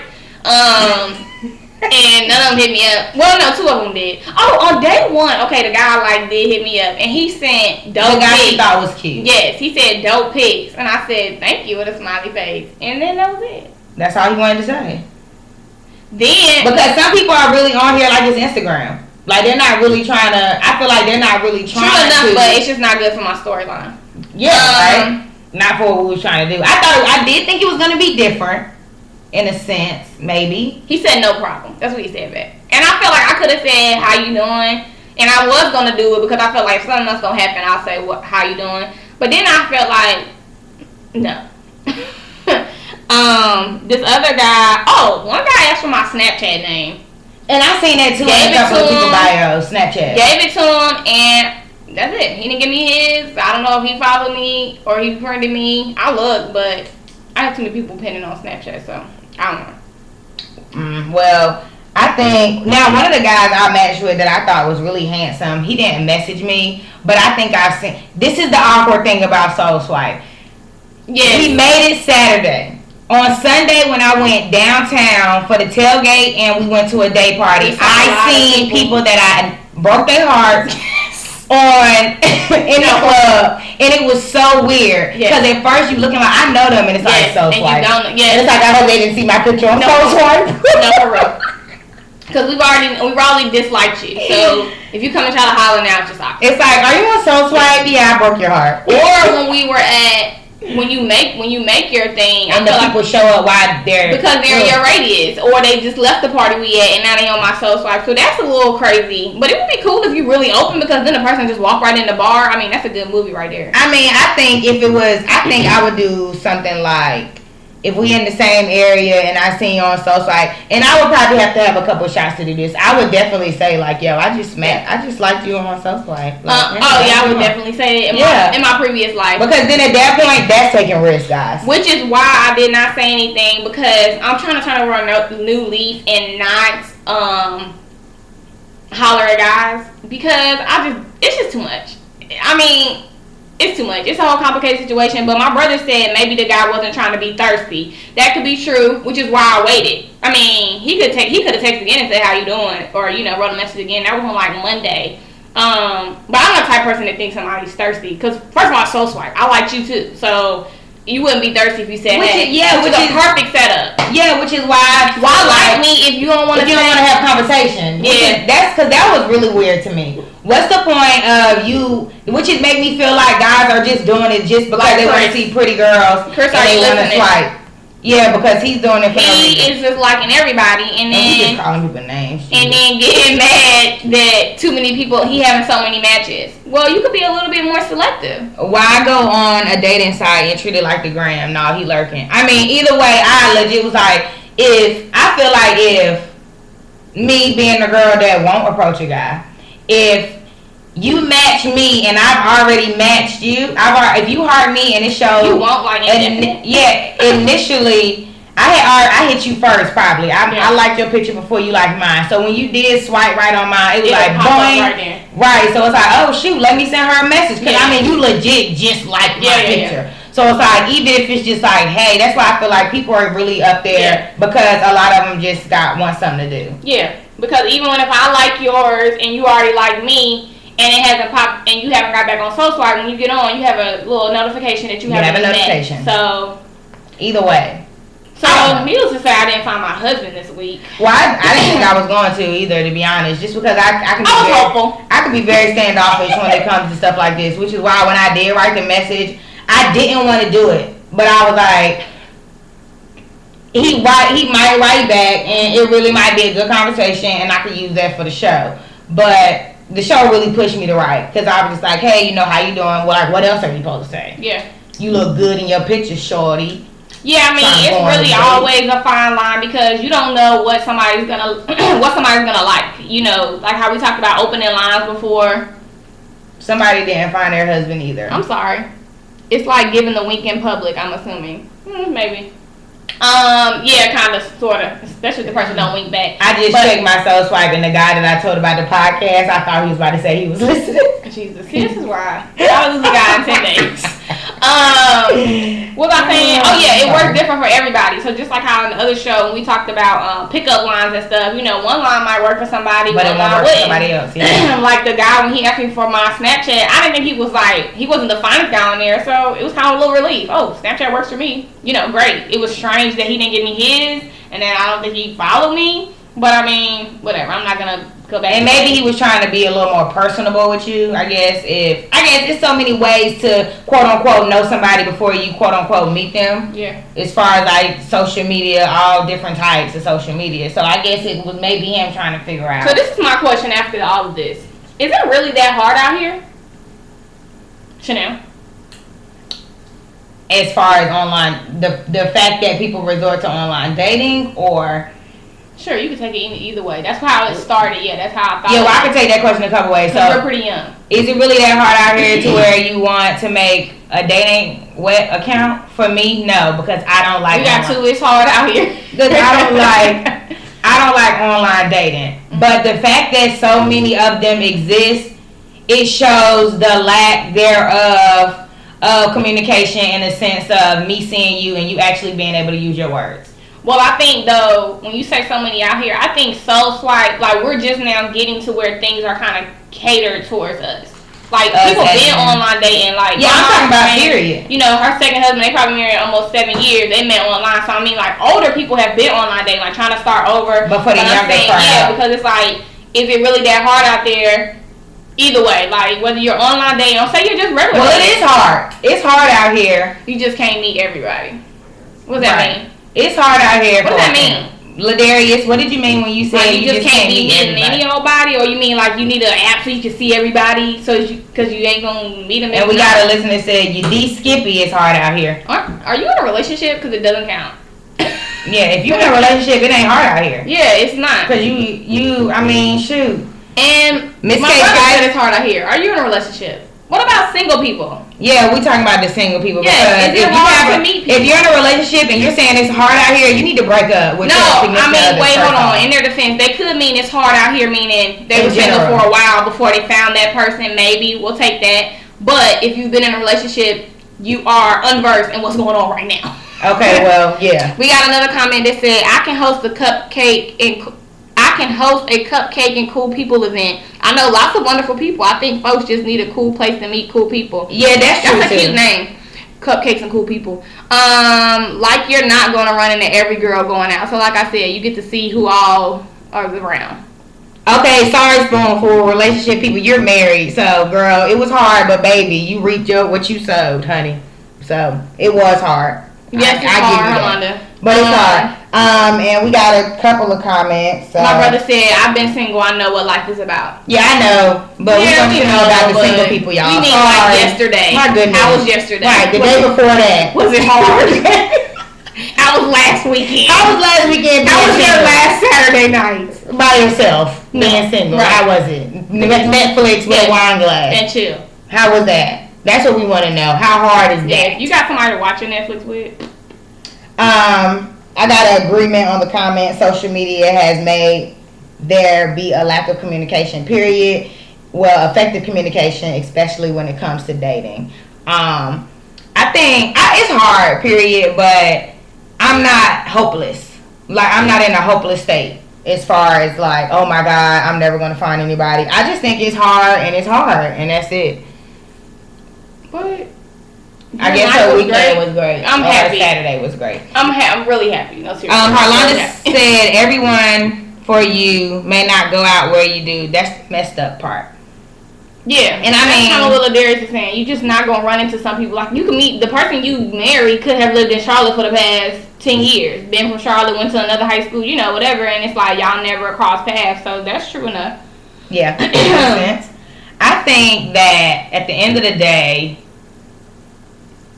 And none of them hit me up. Well, no, 2 of them did. Oh, on day 1, okay, the guy did hit me up, and he sent dope pics. The guy he thought was cute. Yes, he said dope pics, and I said thank you with a smiley face, and then that was it. That's all he wanted to say. Then because some people are really on here like it's Instagram. Like they're not really trying to. I feel like they're not really trying to. But it's just not good for my storyline. Yeah, right. Not for what we was trying to do. I did think it was gonna be different, in a sense, maybe. He said no problem. That's what he said back. And I felt like I could have said how you doing, and I was gonna do it because I felt like if something else gonna happen, I'll say how you doing. But then I felt like no. This other guy. Oh, one guy asked for my Snapchat name. And I seen that too in a couple of people's bios, Snapchat. Gave it to him, and that's it. He didn't give me his. I don't know if he followed me or he friended me. I looked, but I have too many people pinning on Snapchat, so I don't know. Well, I think now one of the guys I matched with that I thought was really handsome. He didn't message me, but I think I've seen. This is the awkward thing about Soul Swipe. Yeah, he made it Saturday. On Sunday when I went downtown for the tailgate and we went to a day party, I seen people that I broke their hearts on in the club, and it was so weird because at first you looking like I know them, and it's like Soul Swipe. And it's like I hope they didn't see my picture on Soul Swipe. No, for real. Because we've already disliked you, so if you come and try to holler now, it's just awkward. It's like, are you on Soul Swipe? Yeah, I broke your heart. Or when we were at. When you make your thing, and the people show up while they're because they're in your radius, or they just left the party we at and now they on my Soul Swipe. So that's a little crazy. But it would be cool if you really open, because then the person just walk right in the bar. I mean, that's a good movie right there. I mean, I think I would do something like if we in the same area and I seen you on Soul Swipe, and I would probably have to have a couple shots to do this. I would definitely say like, yo, I just liked you on Soul Swipe. Like, I would definitely say it in my previous life. Because then at that point, that's taking risks, guys. Which is why I did not say anything, because I'm trying to turn over a new leaf and not holler at guys, because it's just too much. I mean, it's too much. It's a whole complicated situation. But my brother said maybe the guy wasn't trying to be thirsty. That could be true, which is why I waited. I mean, he could have texted again and said how you doing, or wrote a message again. That was on like Monday. But I'm not the type of person that thinks somebody's thirsty. Because first of all, Soul Swipe, I liked you too. So you wouldn't be thirsty if you said, which is a perfect setup. Yeah, which is why like me if you don't want to have conversation. Yeah, that's because that was really weird to me. What's the point of you? Which is make me feel like guys are just doing it just because they want to see pretty girls and they want to swipe. Yeah, because he's doing it for no reason. He is just liking everybody, and then he's just calling people names. And then getting mad that too many people, he having so many matches. Well, you could be a little bit more selective. Why go on a dating site and treat it like the gram? No, he lurking. I mean, either way, I legit was like, I feel like if me being the girl that won't approach a guy, if you match me and I've already matched you, if you heart me and it shows you won't like it. Initially I hit you first probably. I liked your picture before you liked mine. So when you did swipe right on mine, it was like boing. Right. So it's like, oh shoot, let me send her a message because I mean you legit just like my picture. Yeah. So it's like, even if it's just like, hey, that's why I feel like people are really up there because a lot of them just want something to do. Yeah, because even if I like yours and you already like me and it hasn't popped and you haven't got back on Soul Swipe, when you get on, you have a little notification that you haven't met. So either way. So needless to say, I didn't find my husband this week. Well, I didn't think I was going to either, to be honest, just because I can be very standoffish when it comes to stuff like this, which is why when I did write the message, I didn't want to do it, but I was like, he might write back, and it really might be a good conversation, and I could use that for the show. But the show really pushed me to write, because I was just like, hey, you know, how you doing? Well, like, what else are you supposed to say? Yeah. You look good in your picture, shorty. Yeah, I mean, it's really always a fine line because you don't know what somebody's gonna like. You know, like how we talked about opening lines before. Somebody didn't find their husband either. I'm sorry. It's like giving the wink in public, I'm assuming. Maybe. Yeah, kind of, sort of. Especially if the person don't wink back. I just checked my Soul Swipe, and the guy that I told about the podcast, I thought he was about to say he was listening. Jesus, this is why I was the guy in 10 days. What was I saying? Oh yeah, it works different for everybody. So just like how in the other show when we talked about pickup lines and stuff, you know, one line might work for somebody, but it won't work for somebody else. Yeah. Like the guy when he asked me for my Snapchat, I didn't think he wasn't the finest guy on there, so it was kind of a little relief. Oh, Snapchat works for me. You know, great. It was strange that he didn't give me his, and then I don't think he followed me. But I mean, whatever. I'm not gonna go back. And maybe he was trying to be a little more personable with you. I guess it's so many ways to quote unquote know somebody before you quote unquote meet them. Yeah. As far as like social media, all different types of social media. So I guess it was maybe him trying to figure out. So this is my question after all of this: is it really that hard out here, Chanel? As far as online, the fact that people resort to online dating, or sure, you can take it either way. That's how it started. Yeah, that's how I thought. Yeah, well, I can take that question a couple ways. So we're pretty young. Is it really that hard out here to where you want to make a dating wet account? For me, no, because I don't like. You got to. It's hard out here. Because I don't like online dating. Mm-hmm. But the fact that so many of them exist, it shows the lack thereof of communication in the sense of me seeing you and you actually being able to use your words. Well, I think, though, when you say so many out here, I think Soul Swipe, like, we're just now getting to where things are kind of catered towards us. Like, people been online dating, like... Yeah, I'm talking about period. You know, her second husband, they probably married almost 7 years. They met online. So, I mean, like, older people have been online dating, like, trying to start over. But for the younger part. Yeah, because it's like, is it really that hard out there? Either way, like, whether you're online dating or say you're just regular. Well, it is hard. It's hard out here. You just can't meet everybody. What does that mean? It's hard out here. What does that mean? Ladarius, what did you mean when you said like you just can't be meeting any old body? Or you mean like you need an app so you can see everybody so because you ain't going to meet them? And we got a listener that said, you D-Skippy is hard out here. Are you in a relationship? Because it doesn't count. Yeah, if you're in a relationship, it ain't hard out here. Yeah, it's not. Because I mean, shoot. And my brother said it's hard out here. Are you in a relationship? What about single people? Yeah, we talking about the single people. Yeah, because if you're in a relationship and you're saying it's hard out here, you need to break up with your significant other. Wait, hold on. In their defense, they could mean it's hard out here, meaning they were single for a while before they found that person. Maybe we'll take that. But if you've been in a relationship, you are unversed in what's going on right now. Okay, well, yeah. We got another comment that said, I can host a cupcake and cool people event. I know lots of wonderful people. I think folks just need a cool place to meet cool people. Yeah, that's true. That's a cute name. Cupcakes and cool people. Like you're not going to run into every girl going out. So like I said, you get to see who all are around. Okay, sorry, Spoon, for relationship people. You're married, so girl, it was hard, but baby, you reaped what you sowed, honey. So it was hard. Yes, it's hard, Yolanda. But it's hard. And we got a couple of comments. My brother said, I've been single. I know what life is about. Yeah, I know. But we want you to know about the single people, y'all. We need like yesterday. My goodness. How was yesterday? Right, the day before that. Was it hard? I That was last weekend. How was last weekend? I was there last Saturday night. By yourself, being single. Right. How was it? Netflix with a wine glass. And chill. How was that? That's what we want to know. How hard is that? You got somebody to watch your Netflix with? I got an agreement on the comment. Social media has made there be a lack of communication, period. Well, effective communication, especially when it comes to dating. I think it's hard, period, but I'm not hopeless. Like, I'm not in a hopeless state as far as like, oh my God, I'm never going to find anybody. I just think it's hard, and that's it. But I guess her weekend was great. I'm happy. Saturday was great. I'm really happy. No, seriously. Harlonda said everyone for you may not go out where you do. That's the messed up part. Yeah, and I mean, that's kind of what Ladarius is saying. You just not gonna run into some people. Like, you can meet the person you marry could have lived in Charlotte for the past 10 years, been from Charlotte, went to another high school, whatever, and it's like y'all never cross paths. So that's true enough. Yeah, makes sense. I think that at the end of the day,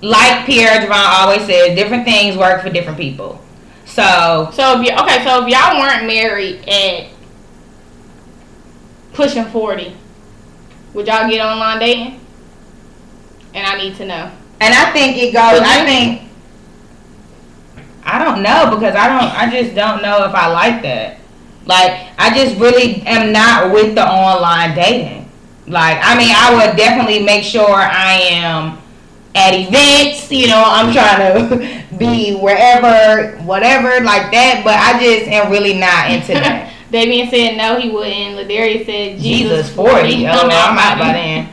like Pierre Javon always says, different things work for different people. So if y'all weren't married at pushing 40, would y'all get online dating? And I need to know. And I think it goes. I don't know, because I just don't know if I like that. Like, I just really am not with the online dating. Like, I mean, I would definitely make sure I am at events, I'm trying to be wherever, whatever, like that, but I just am really not into that. Damien said no, he wouldn't. Ladarius said Jesus 40. Oh, no, I'm out by then.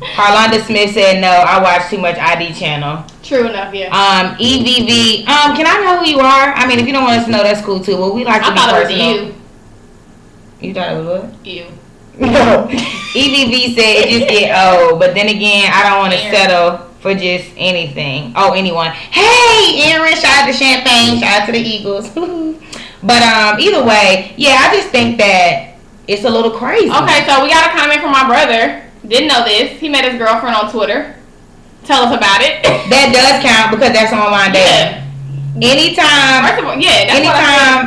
Harlonda Smith said no, I watch too much ID channel. True enough, yeah. EVV, can I know who you are? I mean, if you don't want us to know, that's cool too. Well, we like to be personal. I thought it was you. You thought it was what? You. No. EVV said it just get old, but then again, I don't want to settle for just anything. Oh, anyone. Hey, Aaron, shout out to Champagne, shout out to the Eagles. But either way, yeah, I just think that it's a little crazy. Okay, so we got a comment from my brother. Didn't know this. He met his girlfriend on Twitter. Tell us about it. That does count, because that's online dating. Yeah. Anytime, first of all, yeah,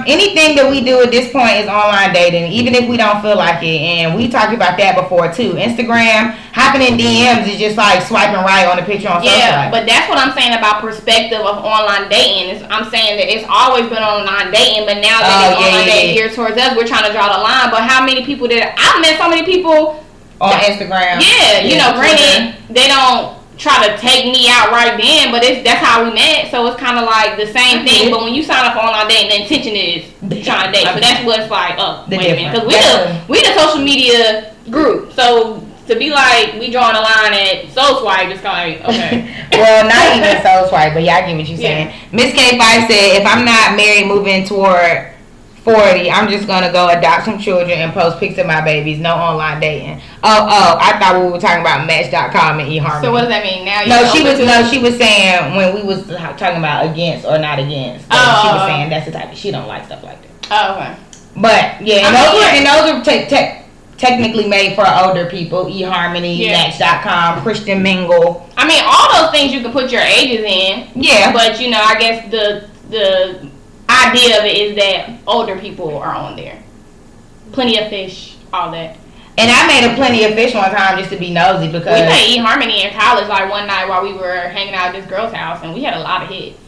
anything that we do at this point is online dating, even if we don't feel like it. And we talked about that before too. Instagram, hopping in DMs is just like swiping right on the picture on social. Yeah, but that's what I'm saying about perspective of online dating. I'm saying that it's always been online dating, but now that it's online dating geared towards us, we're trying to draw the line. But how many people I've met so many people on Instagram? Yeah, granted, they don't try to take me out right then, but that's how we met, so it's kind of like the same thing. But when you sign up for online dating, the intention is trying to date. So that's what's like, wait a minute, because we the social media group, so to be like we drawing a line at Soul Swipe, it's kind of like, okay. Well, not even Soul Swipe, but yeah, I get what you're saying. Miss K5 said, if I'm not married, moving toward 40, I'm just gonna go adopt some children and post pics of my babies. No online dating. I thought we were talking about Match.com and eHarmony. So what does that mean? Now she was saying when we was talking about against or not against. She was saying that's the type of, she don't like stuff like that. Oh, okay. But yeah, and those are technically made for older people. eHarmony, Match.com, Christian Mingle. I mean, all those things you can put your ages in. Yeah. But I guess the idea of it is that older people are on there. Plenty of Fish, all that. And I made a Plenty of Fish one time just to be nosy, because we made eHarmony in college like one night while we were hanging out at this girl's house, and we had a lot of hits.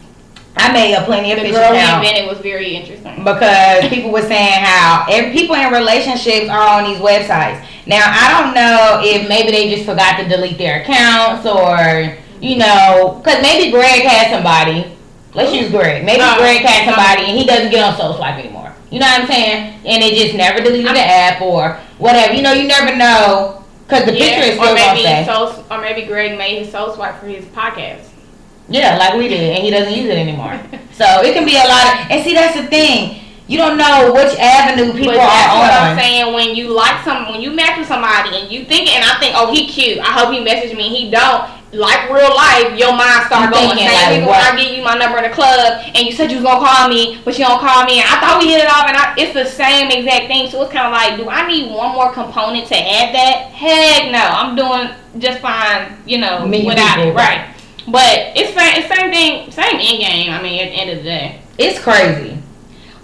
I made a Plenty of Fish account. The girl we invented was very interesting, because people were saying how people in relationships are on these websites. Now, I don't know if maybe they just forgot to delete their accounts, or because maybe Greg had somebody. Let's use Greg. Maybe Greg had somebody and he doesn't get on Soul Swipe anymore. You know what I'm saying? And they just never deleted the app or whatever. You never know, because the picture is still going to say. Or maybe Greg made his Soul Swipe for his podcast. Yeah, like we did, and he doesn't use it anymore. So it can be a lot of, and see, that's the thing. You don't know which avenue people are on. That's what I'm saying. When you when you match with somebody and you think, and I think, oh, he cute, I hope he messaged me, and he don't. Like real life, your mind start going. Same people when I give you my number in the club, and you said you was gonna call me, but you don't call me, and I thought we hit it off, and it's the same exact thing. So it's kind of like, do I need one more component to add that? Heck no, I'm doing just fine, without it, right? But it's same thing, same same end game. I mean, at the end of the day, it's crazy.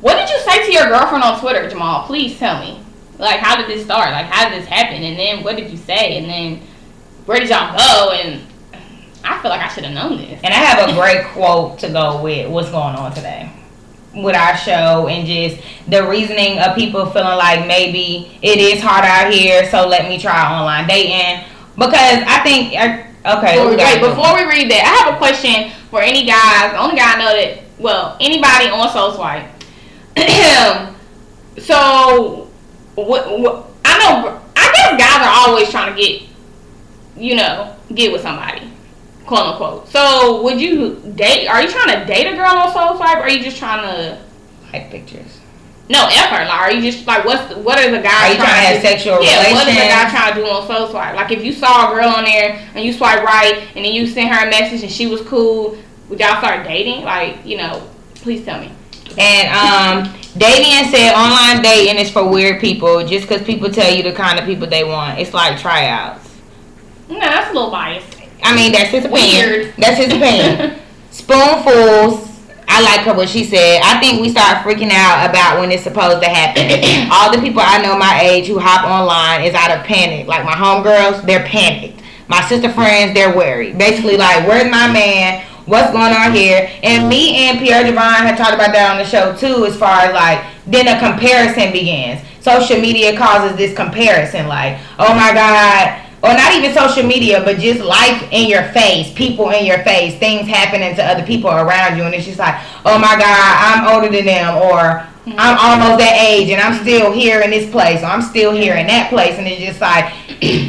What did you say to your girlfriend on Twitter, Jamal? Please tell me. Like, how did this start? Like, how did this happen? And then what did you say? And then where did y'all go? And I feel like I should have known this. And I have a great quote to go with what's going on today with our show, and just the reasoning of people feeling like maybe it is hard out here, so let me try online dating. Because I think, okay. Before we read that, I have a question for any guys. The only guy I know that, well, anybody on Soul Swipe. So, I guess guys are always trying to get with somebody, quote unquote. So, would you date? Are you trying to date a girl on Soul Swipe, or are you just trying to like pictures? No, effort. Like, are you just like what are the guys? Are you trying to have sexual relations? What is the guy trying to do on Soul Swipe? Like, if you saw a girl on there and you swipe right, and then you sent her a message and she was cool, would y'all start dating? Like, please tell me. And Davian said online dating is for weird people. Just because people tell you the kind of people they want, it's like tryouts. No, that's a little biased. I mean, that's his opinion. Weird. That's his opinion. Spoonfuls. I like her what she said. I think we start freaking out about when it's supposed to happen. All the people I know my age who hop online is out of panic. Like my homegirls, they're panicked. My sister friends, they're worried. Basically, like, where's my man? What's going on here? And me and Pierre Javon had talked about that on the show too, as far as like, then a comparison begins. Social media causes this comparison, like, oh my God, or not even social media, but just life in your face, people in your face, things happening to other people around you, and it's just like, oh my God, I'm older than them, or I'm almost that age, and I'm still here in this place, or I'm still here in that place, and it's just like,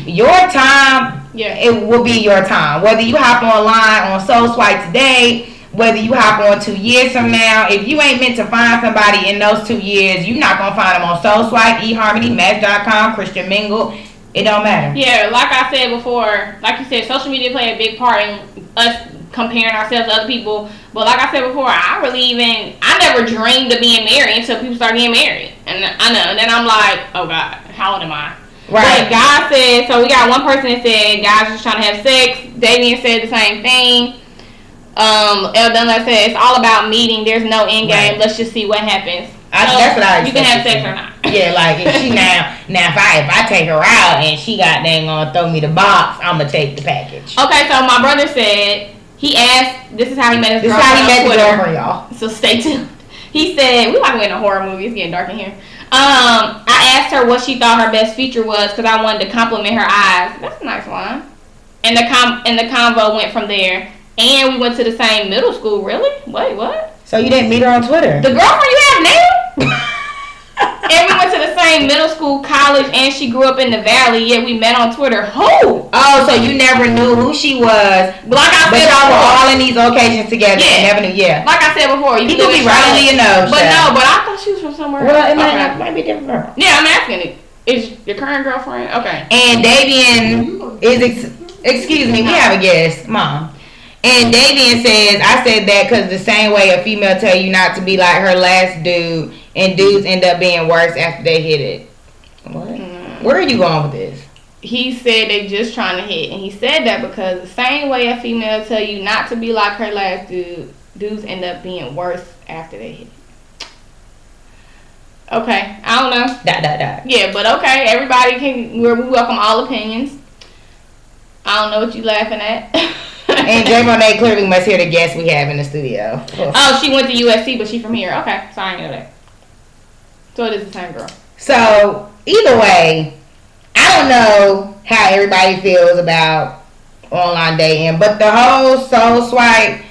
your time, it will be your time. Whether you hop online on Soul Swipe today, whether you hop on 2 years from now, if you ain't meant to find somebody in those 2 years, you're not going to find them on Soul Swipe, eHarmony, Match.com, Christian Mingle. It don't matter. Yeah, like I said before, like you said, social media play a big part in us comparing ourselves to other people. But like I said before, I never dreamed of being married until people start getting married. And I know, and then I'm like, oh God, how old am I? Right. But God said, so we got one person that said guys just trying to have sex. Damien said the same thing. El Dunlap said it's all about meeting. There's no end game. Right. Let's just see what happens. That's what I expect. You can have sex or not. Yeah, like if she now if I take her out and she got dang gonna throw me the box, I'm gonna take the package. Okay, so my brother said he asked. This is how he met his girlfriend. This is how he met the girlfriend, y'all. So stay tuned. He said we like in a horror movie. It's getting dark in here. I asked her what she thought her best feature was because I wanted to compliment her eyes. That's a nice line. And the convo went from there. And we went to the same middle school. Really? Wait, what? So you didn't meet her on Twitter? The girlfriend you have now? And we went to the same middle school, college, and she grew up in the Valley, yet we met on Twitter. Who? Oh, so you never knew who she was. Like I said, y'all were all in these occasions together. Yeah. Never knew, yeah. Like I said before, you could be right in your nose. But no, but I thought she was from somewhere else. Well, it might be a different girl. Yeah, I'm asking it. Is your current girlfriend? Okay. And Davian is, excuse me, we have a guest, Mom. And Davian says, I said that because the same way a female tell you not to be like her last dude, and dudes end up being worse after they hit it. What? Where are you going with this? He said they just trying to hit. And he said that because the same way a female tell you not to be like her last dude, dudes end up being worse after they hit it. Okay. I don't know. Yeah, but okay. Everybody we welcome all opinions. I don't know what you laughing at. And J. Monet clearly must hear the guest we have in the studio. Oh, she went to USC, but she from here. Okay, so I didn't know that. So it is the same girl. So, either way, I don't know how everybody feels about online dating, but the whole Soul Swipe,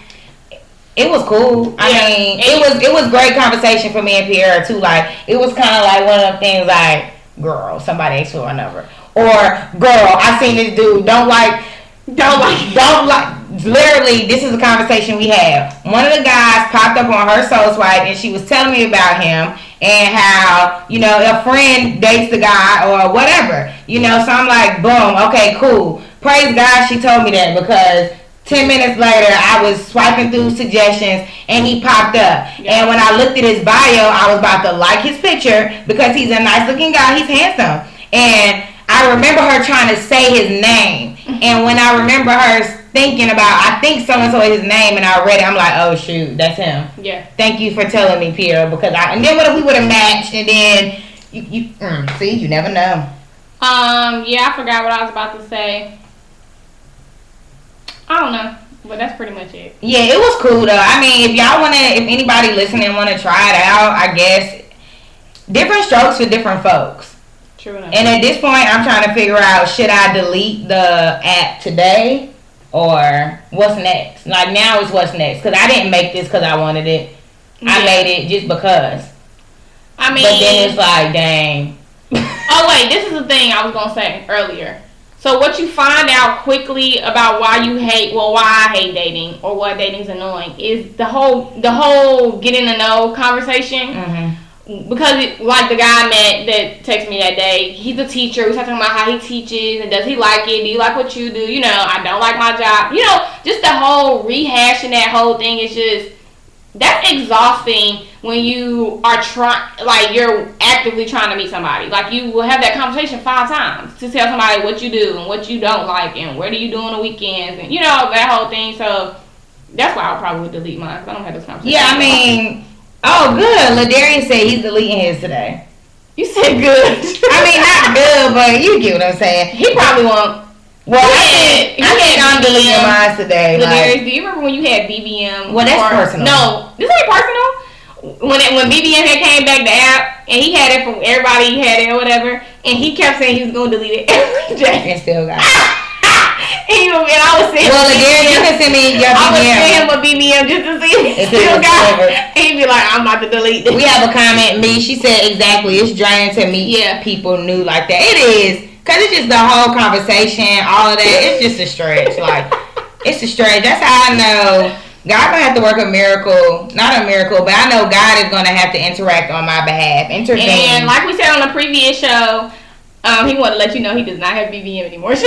it was cool. I mean, it was great conversation for me and Pierre, too. Like, it was kind of like one of them things like, girl, somebody asked for a number. Or, girl, I seen this dude, don't like. Literally, this is a conversation we had. One of the guys popped up on her Soul Swipe and she was telling me about him and how, a friend dates the guy or whatever. So I'm like, boom, okay, cool. Praise God she told me that, because 10 minutes later I was swiping through suggestions and he popped up. Yeah. And when I looked at his bio, I was about to like his picture because he's a nice looking guy. He's handsome. And I remember her trying to say his name. And when I remember her thinking about, I think so-and-so is his name, and I read it, I'm like, oh shoot, that's him. Yeah. Thank you for telling me, Pierre, because and then what if we would have matched, and then see, you never know. Yeah, I forgot what I was about to say. I don't know, but that's pretty much it. Yeah, it was cool though. I mean, if anybody listening wanna try it out, I guess different strokes for different folks. True enough. And at this point, I'm trying to figure out, should I delete the app today or what's next? Like now it's what's next, because I didn't make this because I wanted it. Yeah. I made it just because. I mean, but then it's like, dang. Oh wait, this is the thing I was gonna say earlier. So what you find out quickly about why I hate dating or why dating's annoying is the whole getting to know conversation. Mm-hmm. Because like the guy I met that texted me that day, he's a teacher. We talking about how he teaches and does he like it? Do you like what you do? You know, I don't like my job. You know, just the whole rehashing that whole thing is just, that's exhausting when you are you're actively trying to meet somebody. Like, you will have that conversation 5 times to tell somebody what you do and what you don't like and what do you do on the weekends and, you know, that whole thing. So that's why I probably would delete mine, because I don't have this conversation. Yeah, I mean, oh, good. Ladarian said he's deleting his today. You said good. I mean, not good, but you get what I'm saying. He probably won't. Well, I think I'm deleting mine today. Ladarius, do you remember when you had BBM? Well, that's personal. No, this ain't personal. When BBM had came back the app, and he had it from everybody, he had it or whatever, and he kept saying he was going to delete it every day. And still got it. And I was saying, well, again, you can send me your BBM. I was saying him a BBM just to see if he still got it. He'd be like, I'm about to delete this. We have a comment, she said exactly, it's draining to meet people new like that. It is. Because it's just the whole conversation, all of that. It's just a stretch. Like, it's a stretch. That's how I know God going to have to work a miracle. Not a miracle, but I know God is going to have to interact on my behalf. Intervene. And like we said on the previous show, he wanted to let you know he does not have BBM anymore. Like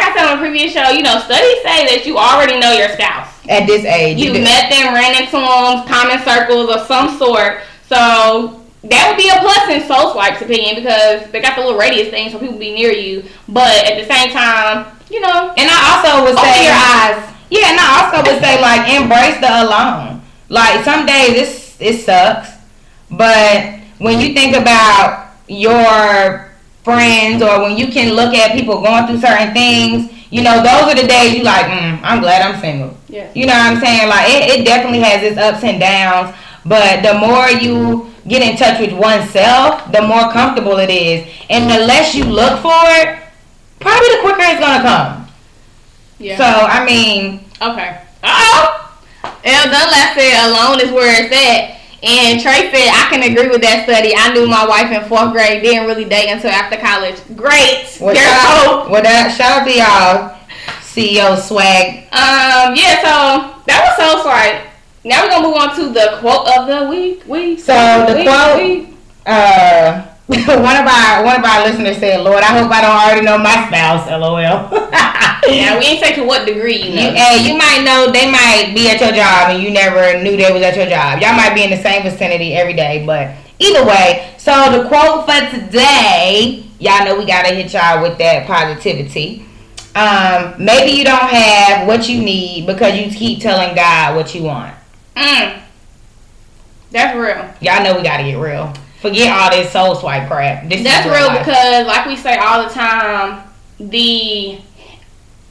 I said on the previous show, you know, studies say that you already know your spouse. At this age. You've met them, ran into them, common circles of some sort. So that would be a plus in Soul Swipe's opinion, because they got the little radius thing so people be near you. But at the same time, you know. And I also would say, open your eyes. Yeah, and I also would say, like, embrace the alone. Like, some days it sucks. But when you think about your friends, or when you can look at people going through certain things, you know, those are the days you like, I'm glad I'm single. Yeah. You know what I'm saying? Like, it definitely has its ups and downs. But the more you get in touch with oneself, the more comfortable it is. And the less you look for it, probably the quicker it's going to come. Yeah. So, I mean. Okay. Uh-oh. El Dunlap said alone is where it's at. And Trey said, I can agree with that study. I knew my wife in 4th grade, didn't really date until after college. Great. Well, shout out to y'all. CEO swag. Yeah, so that was so smart. Now we're gonna move on to the quote of the week. One of our listeners said, "Lord, I hope I don't already know my spouse." LOL. Now we ain't say to what degree you know. You might know they might be at your job and you never knew they was at your job. Y'all might be in the same vicinity every day, but either way. So the quote for today, y'all know we gotta hit y'all with that positivity. Maybe you don't have what you need because you keep telling God what you want. That's real. Y'all know we gotta get real. Forget all this soul swipe crap. That's real life. Because like we say all the time, the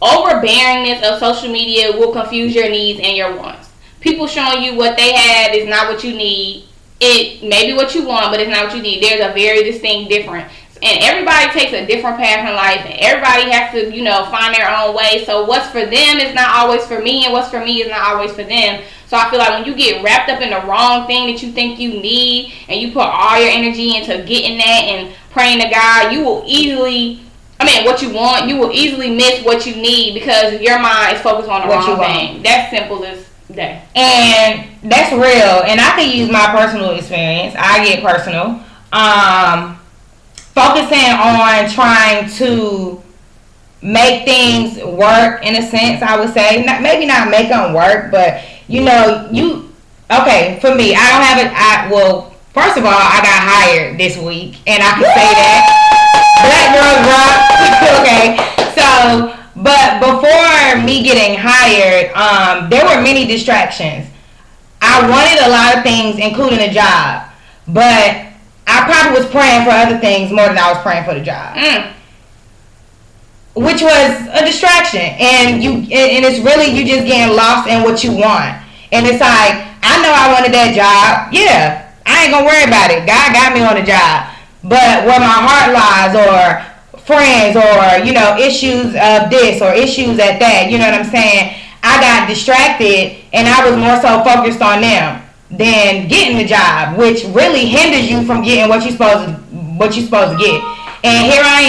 overbearingness of social media will confuse your needs and your wants. People showing you what they have is not what you need. It may be what you want, but it's not what you need. There's a very distinct difference. And everybody takes a different path in life, and everybody has to, you know, find their own way. So what's for them is not always for me, and what's for me is not always for them. So I feel like when you get wrapped up in the wrong thing that you think you need, and you put all your energy into getting that and praying to God, you will easily, what you want, you will easily miss what you need because your mind is focused on the wrong thing. That's simple as that. And that's real. And I can use my personal experience. I get personal. Focusing on trying to make things work in a sense, I would say. Maybe not make them work, but you know, for me, I don't have it. Well, first of all, I got hired this week, and I can say that. Black girls rock. Okay, so But before me getting hired, there were many distractions. I wanted a lot of things, including a job, but I probably was praying for other things more than I was praying for the job, which was a distraction. And it's really you just getting lost in what you want. And it's like, I know I wanted that job. Yeah, I ain't gonna worry about it. God got me on the job. But where my heart lies, or friends, or issues of this or issues at that, you know what I'm saying? I got distracted, and I was more so focused on them than getting the job, which really hinders you from getting what you're supposed to get. And here I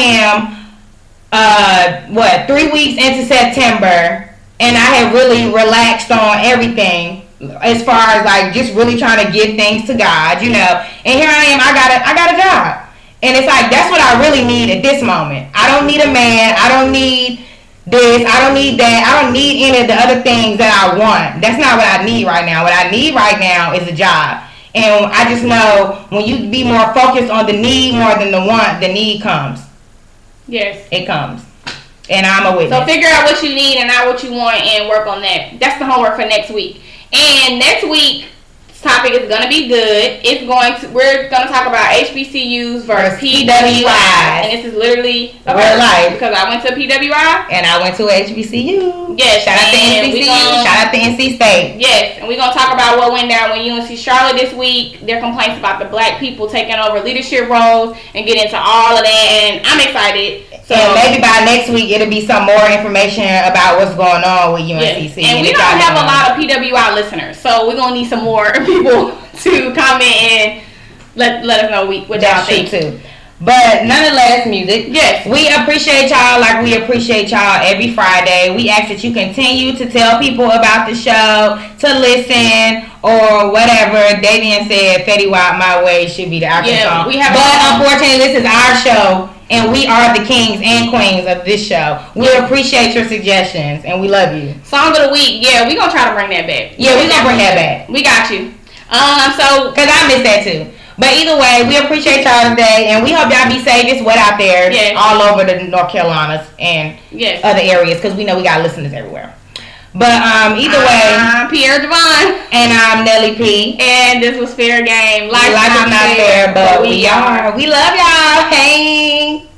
am, 3 weeks into September, and I have really relaxed on everything as far as like just really trying to give things to God, And here I am, I got a job. And it's like, that's what I really need at this moment. I don't need a man. I don't need this. I don't need that. I don't need any of the other things that I want. That's not what I need right now. What I need right now is a job. And I just know when you be more focused on the need more than the want, the need comes. Yes. It comes. And I'm a witness. So figure out what you need and not what you want and work on that. That's the homework for next week. And next week, topic is gonna be good. We're gonna talk about HBCUs versus PWIs, and this is literally real life because I went to PWI and I went to HBCU. Yes, shout out to NCCU. Shout out to NC State. Yes, and we're gonna talk about what went down with UNC Charlotte this week. Their complaints about the black people taking over leadership roles and get into all of that. And I'm excited. So and maybe by next week it'll be some more information about what's going on with UNCC. Yes. And we don't have a lot of PWI listeners, so we're gonna need some more people to comment and let us know what y'all think too. But nonetheless, music. Yes. We appreciate y'all like we appreciate y'all every Friday. We ask that you continue to tell people about the show, to listen, or whatever. Davian said Fetty Wap My Way should be the outro song. But unfortunately, this is our show, and we are the kings and queens of this show. We appreciate your suggestions, and we love you. Song of the week. Yeah, we're going to try to bring that back. Yeah, we're going to bring that back. We got you. Because I missed that too. But either way, we appreciate y'all today, and we hope y'all be safe. It's wet out there, all over the North Carolinas and other areas, because we know we got listeners everywhere. But either way, I'm Pierre Devon, and I'm Nelly P, and this was Fair Game. Life is not fair, but we are. We love y'all. Hey.